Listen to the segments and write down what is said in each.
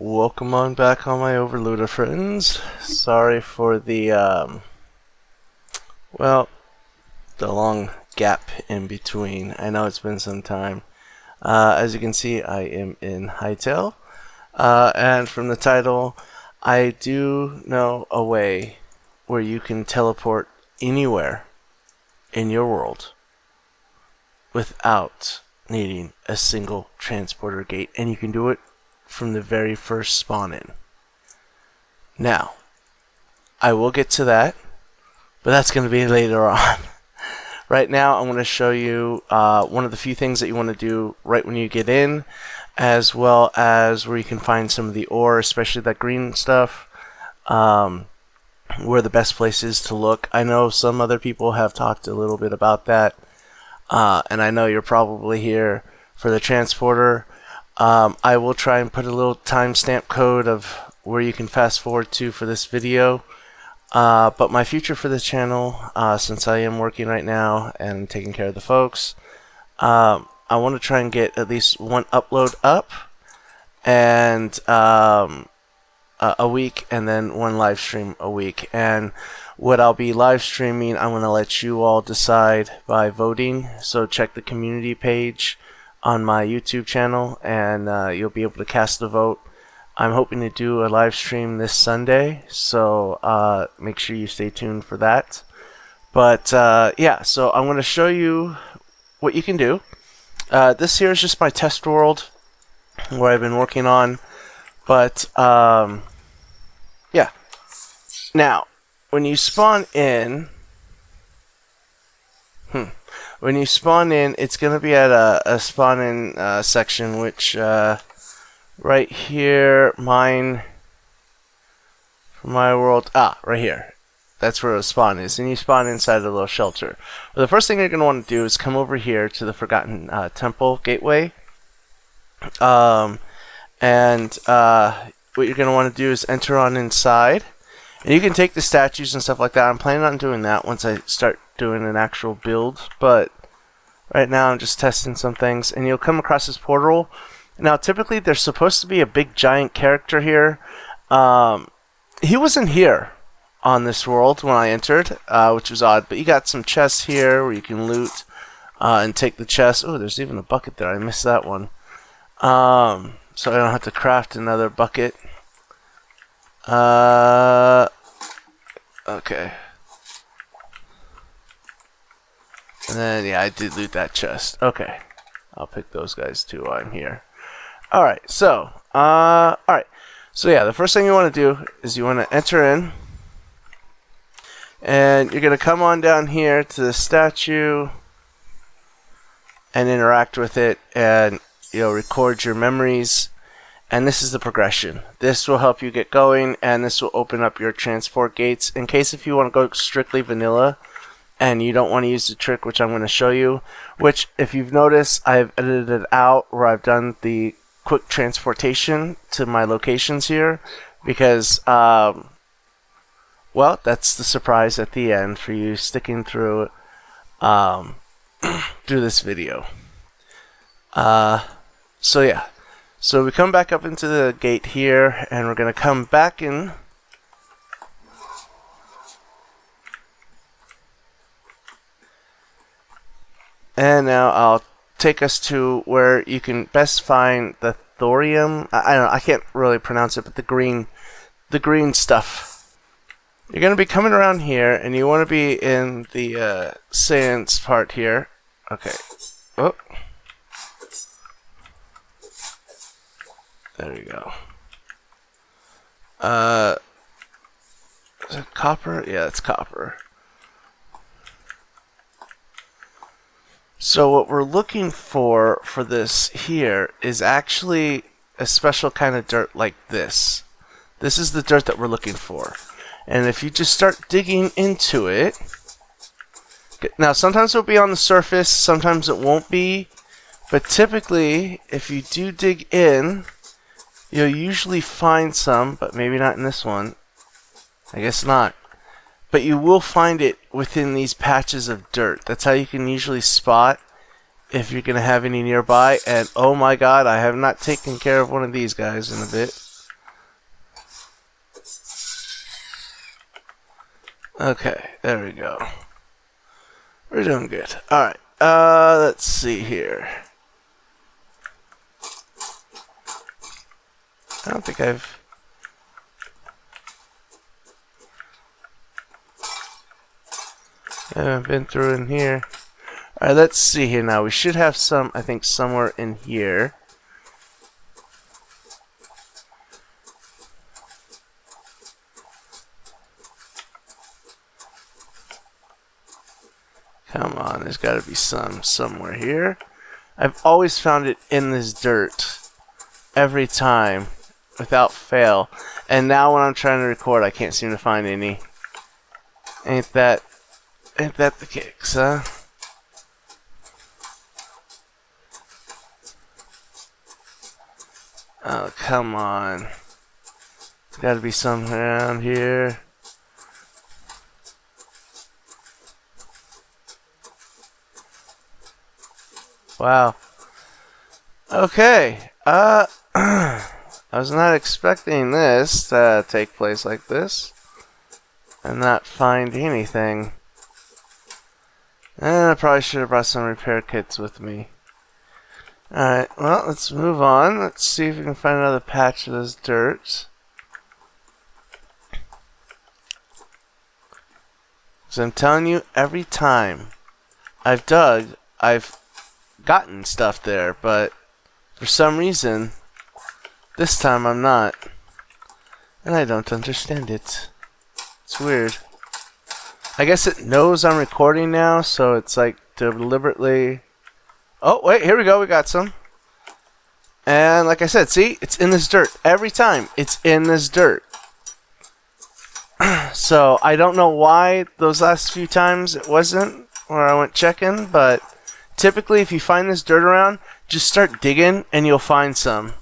Welcome on back, all my overlooter friends. Sorry for the the long gap in between. I know it's been some time. As you can see, I am in Hytale, and from the title, I do know a way where you can teleport anywhere in your world without needing a single transporter gate, and you can do it from the very first spawn in. Now, I will get to that, but that's going to be later on. Right now, I'm going to show you one of the few things that you want to do right when you get in, as well as where you can find some of the ore, especially that green stuff, where the best place is to look. I know some other people have talked a little bit about that, and I know you're probably here for the transporter. I will try and put a little timestamp code of where you can fast forward to for this video. But my future for this channel, since I am working right now and taking care of the folks, I want to try and get at least one upload up and a week, and then one live stream a week. And what I'll be live streaming, I'm going to let you all decide by voting. So check the community page on my YouTube channel, and you'll be able to cast a vote. I'm hoping to do a live stream this Sunday, so make sure you stay tuned for that. But yeah, so I'm going to show you what you can do. This here is just my test world where I've been working on, but yeah. Now, when you spawn in, it's going to be at a spawn-in section, which right here, for my world, right here. That's where the spawn is, and you spawn inside a little shelter. Well, the first thing you're going to want to do is come over here to the Forgotten Temple Gateway. What you're going to want to do is enter on inside. And you can take the statues and stuff like that. I'm planning on doing that once I start doing an actual build, but right now I'm just testing some things. And you'll come across this portal. Now, typically there's supposed to be a big giant character here. He wasn't here on this world when I entered, which was odd. But you got some chests here where you can loot and take the chest. Oh, there's even a bucket there. I missed that one. So I don't have to craft another bucket. Okay. And then, yeah, I did loot that chest. Okay. I'll pick those guys too while I'm here. Alright, so, alright. So, yeah, the first thing you want to do is you want to enter in. And you're going to come on down here to the statue and interact with it, and you'll record your memories. And this is the progression. This will help you get going, and this will open up your transport gates. In case if you want to go strictly vanilla, and you don't want to use the trick, which I'm going to show you, which, if you've noticed, I've edited it out where I've done the quick transportation to my locations here, because, well, that's the surprise at the end for you sticking through through this video. So yeah. So we come back up into the gate here, and we're going to come back in. And now I'll take us to where you can best find the thorium. I don't know, I can't really pronounce it, but the green stuff. You're going to be coming around here, and you want to be in the science part here. Okay. Oh. There we go. Is it copper? Yeah, it's copper. So what we're looking for this here is actually a special kind of dirt like this. This is the dirt that we're looking for. And if you just start digging into it, now sometimes it'll be on the surface, sometimes it won't be, but typically if you do dig in, you'll usually find some, but maybe not in this one. I guess not. But you will find it within these patches of dirt. That's how you can usually spot if you're going to have any nearby. And oh my god, I have not taken care of one of these guys in a bit. Okay, there we go. We're doing good. Alright, let's see here. I don't think I haven't been through in here. Alright, let's see here now. We should have some, I think, somewhere in here. Come on, there's got to be some somewhere here. I've always found it in this dirt. Every time. Without fail. And now when I'm trying to record, I can't seem to find any. Ain't that the kicks, huh? Oh, come on. There's got to be some around here. Wow. Okay. I was not expecting this to take place like this and not find anything. And I probably should have brought some repair kits with me. Alright, well, let's move on. Let's see if we can find another patch of this dirt. Because I'm telling you, every time I've dug, I've gotten stuff there, but for some reason, this time I'm not. And I don't understand it. It's weird. I guess it knows I'm recording now, so it's like deliberately... Oh, wait, here we go. We got some. And like I said, see? It's in this dirt. Every time, it's in this dirt. So, I don't know why those last few times it wasn't where I went checking, but typically if you find this dirt around, just start digging and you'll find some.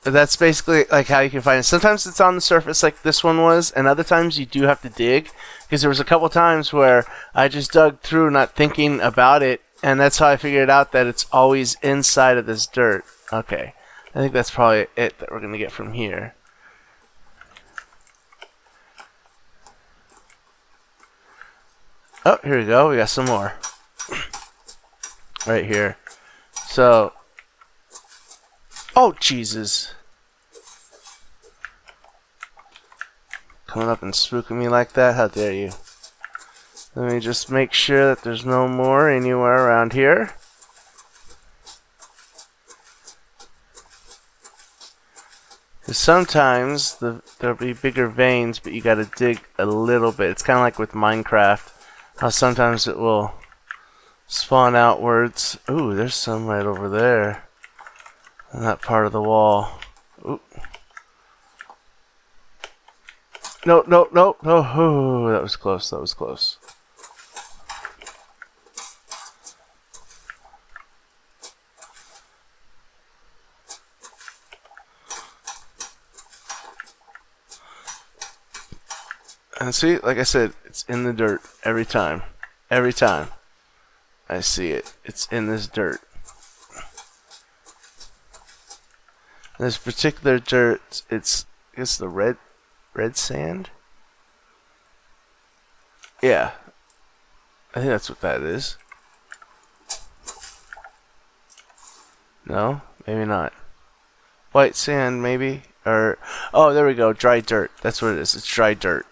That's basically like how you can find it. Sometimes it's on the surface like this one was, and other times you do have to dig. Because there was a couple times where I just dug through not thinking about it, and that's how I figured out that it's always inside of this dirt. Okay, I think that's probably it that we're going to get from here. Oh, here we go. We got some more. Right here. So... Oh, Jesus. Coming up and spooking me like that? How dare you? Let me just make sure that there's no more anywhere around here. Because sometimes there'll be bigger veins, but you gotta dig a little bit. It's kind of like with Minecraft. How sometimes it will spawn outwards. Ooh, there's some right over there. On that part of the wall. Ooh. No, no, no, no. Oh, that was close. That was close. And see, like I said, it's in the dirt every time. Every time I see it, it's in this dirt. This particular dirt, it's the red sand. Yeah, I think that's what that is. No, maybe not. White sand, maybe, or oh, there we go, dry dirt. That's what it is. It's dry dirt.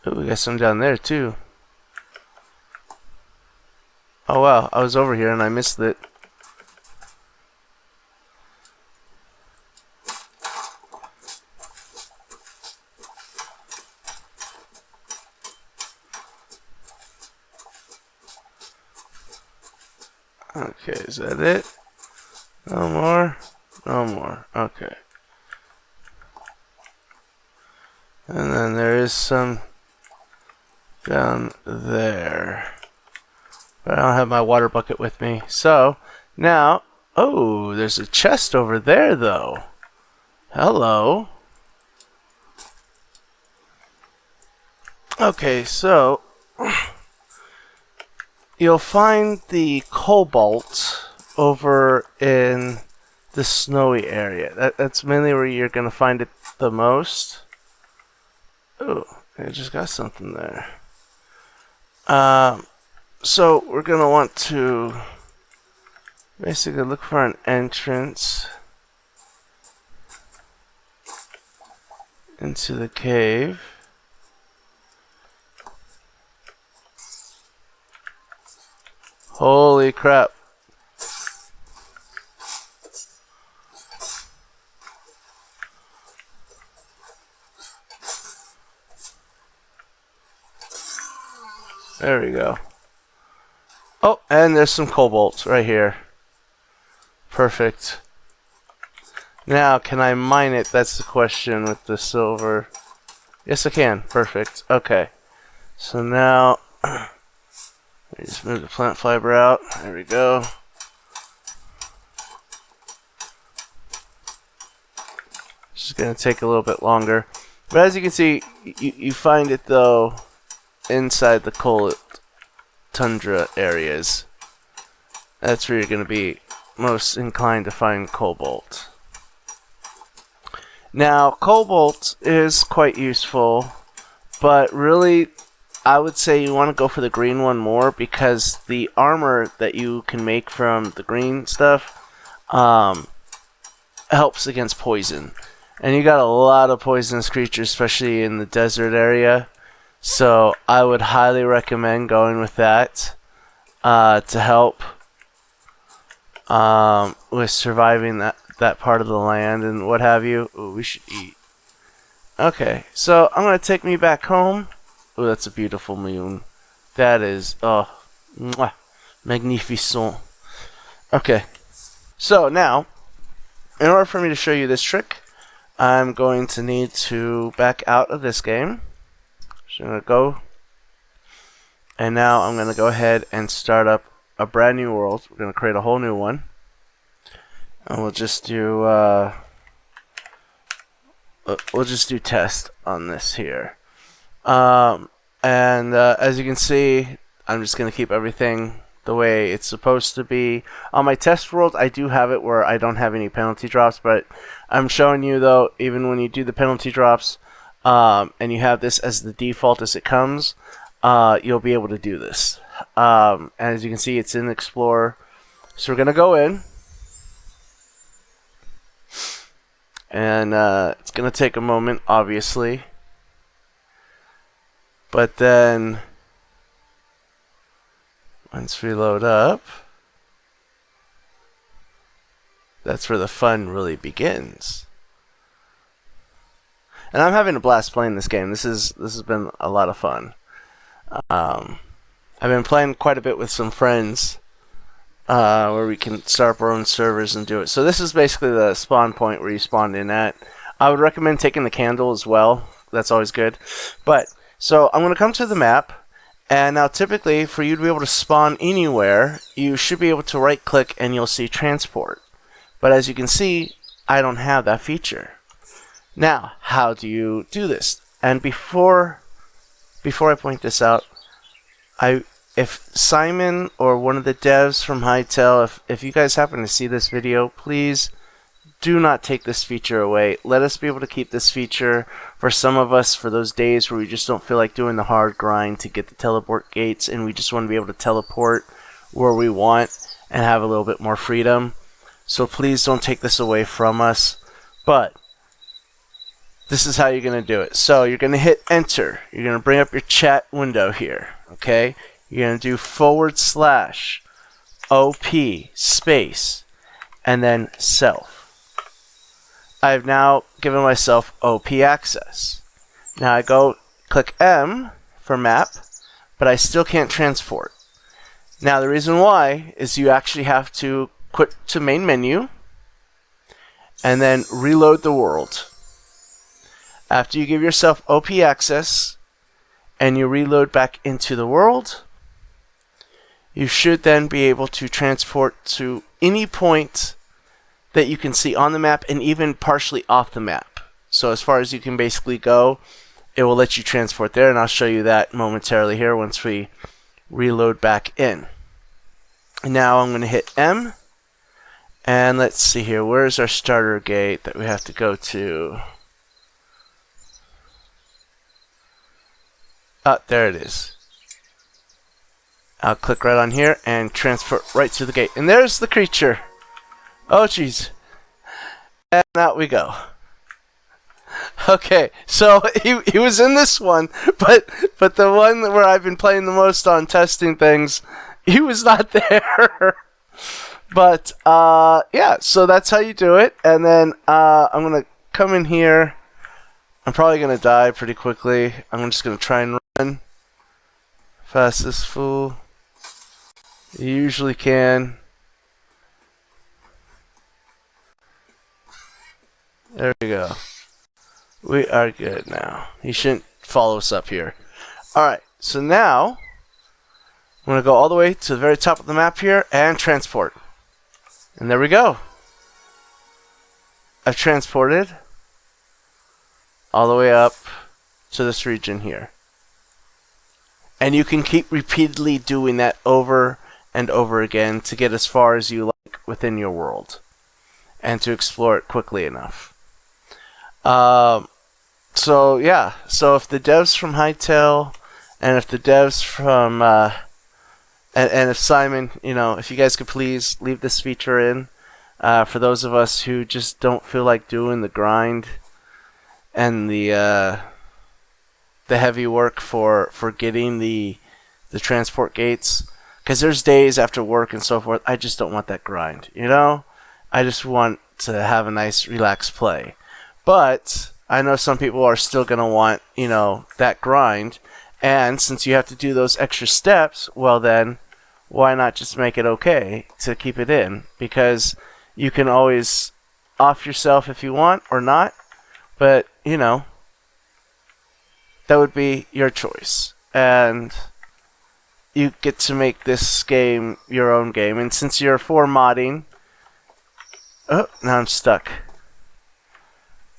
Oh, we got some down there too. Oh wow, I was over here and I missed it. Okay, is that it? No more? No more. Okay. And then there is some down there. But I don't have my water bucket with me. So, now, oh, there's a chest over there, though. Hello. Okay, so you'll find the cobalt over in the snowy area. That's mainly where you're going to find it the most. Oh, I just got something there. So we're going to want to basically look for an entrance into the cave. Holy crap. There we go. Oh, and there's some cobalt right here. Perfect. Now, can I mine it? That's the question with the silver. Yes, I can. Perfect. Okay. So now, let me just move the plant fiber out. There we go. This is going to take a little bit longer. But as you can see, you find it, though, inside the cold tundra areas. That's where you're going to be most inclined to find cobalt. Now, cobalt is quite useful, but really, I would say you want to go for the green one more, because the armor that you can make from the green stuff helps against poison. And you got a lot of poisonous creatures, especially in the desert area. So I would highly recommend going with that to help with surviving that part of the land and what have you. Ooh, we should eat. Okay, so I'm going to take me back home. Oh, that's a beautiful moon. That is, oh, mwah, magnificent. Okay, so now, in order for me to show you this trick, I'm going to need to back out of this game. So I'm going to go, and now I'm going to go ahead and start up a brand new world. We're going to create a whole new one, and we'll just do test on this here. As you can see, I'm just going to keep everything the way it's supposed to be. On my test world, I do have it where I don't have any penalty drops, but I'm showing you, though, even when you do the penalty drops, and you have this as the default as it comes, you'll be able to do this. And as you can see, it's in Explorer. So we're going to go in. And it's going to take a moment, obviously. But then, once we load up, that's where the fun really begins. And I'm having a blast playing this game. This has been a lot of fun. I've been playing quite a bit with some friends where we can start up our own servers and do it. So this is basically the spawn point where you spawn in at. I would recommend taking the candle as well. That's always good. But so I'm going to come to the map, and now typically for you to be able to spawn anywhere, you should be able to right click and you'll see transport. But as you can see, I don't have that feature. Now, how do you do this? And before I point this out, if Simon or one of the devs from Hytale, if you guys happen to see this video, please do not take this feature away. Let us be able to keep this feature for some of us for those days where we just don't feel like doing the hard grind to get the teleport gates, and we just want to be able to teleport where we want and have a little bit more freedom. So please don't take this away from us. But this is how you're going to do it. So you're going to hit enter. You're going to bring up your chat window here. Okay? You're going to do /OP space and then self. I've now given myself OP access. Now I go click M for map, but I still can't transport. Now the reason why is you actually have to quit to main menu and then reload the world. After you give yourself OP access and you reload back into the world, you should then be able to transport to any point that you can see on the map and even partially off the map. So as far as you can basically go it will let you transport there, and I'll show you that momentarily here once we reload back in. Now I'm going to hit M, and let's see here, where's our starter gate that we have to go to? Ah, there it is. I'll click right on here and transport right to the gate. And there's the creature. Oh, jeez. And out we go. Okay, so he was in this one, but the one where I've been playing the most on testing things, he was not there. But, yeah, so that's how you do it. And then I'm going to come in here. I'm probably going to die pretty quickly. I'm just going to try and run fast as fool. You usually can. There we go. We are good now. He shouldn't follow us up here. Alright, so now I'm going to go all the way to the very top of the map here and transport. And there we go. I've transported all the way up to this region here. And you can keep repeatedly doing that over and over again to get as far as you like within your world and to explore it quickly enough. So yeah, so if the devs from Hytale and if the devs from and if Simon, you know, if you guys could please leave this feature in for those of us who just don't feel like doing the grind and the heavy work for getting the transport gates, because there's days after work and so forth I just don't want that grind, you know. I just want to have a nice relaxed play. But I know some people are still going to want, you know, that grind, and since you have to do those extra steps, well then why not just make it okay to keep it in, because you can always off yourself if you want or not, but you know, that would be your choice, and you get to make this game your own game. And since you're for modding, oh, now I'm stuck.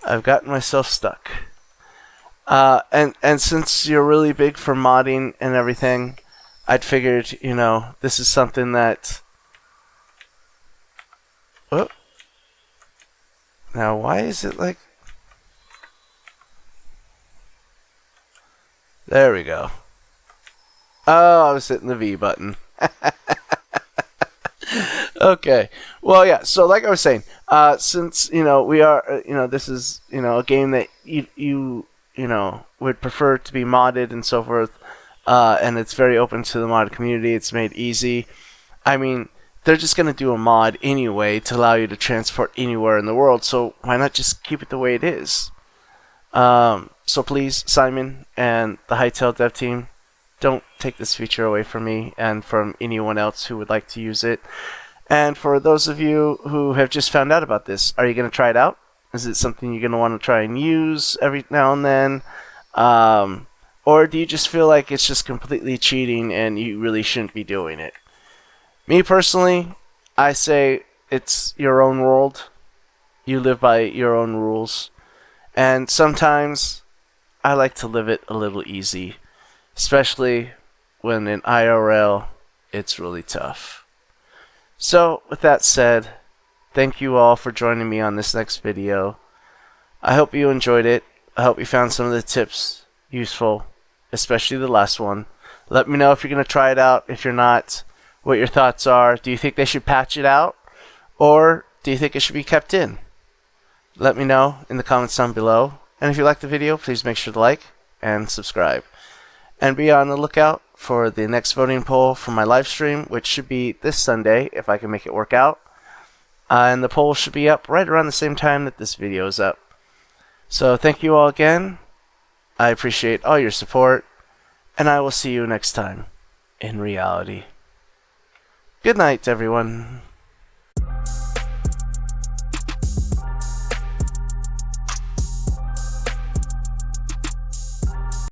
I've gotten myself stuck. And since you're really big for modding and everything, I'd figured, you know, this is something that... Oh. Now, why is it like... There we go. Oh, I was hitting the V button. Okay. Well, yeah. So, like I was saying, since you know we are, you know, this is a game that you know would prefer to be modded and so forth, and it's very open to the mod community. It's made easy. I mean, they're just gonna do a mod anyway to allow you to transport anywhere in the world. So why not just keep it the way it is? So please, Simon and the Hytale dev team, don't take this feature away from me and from anyone else who would like to use it. And for those of you who have just found out about this, are you going to try it out? Is it something you're going to want to try and use every now and then? Or do you just feel like it's just completely cheating and you really shouldn't be doing it? Me personally, I say it's your own world. You live by your own rules. And sometimes I like to live it a little easy, especially when in IRL it's really tough. So with that said, thank you all for joining me on this next video. I hope you enjoyed it. I hope you found some of the tips useful, especially the last one. Let me know if you're going to try it out. If you're not, what your thoughts are. Do you think they should patch it out, or do you think it should be kept in? Let me know in the comments down below. And if you liked the video, please make sure to like and subscribe. And be on the lookout for the next voting poll for my live stream, which should be this Sunday if I can make it work out. And the poll should be up right around the same time that this video is up. So thank you all again. I appreciate all your support, and I will see you next time in reality. Good night, everyone.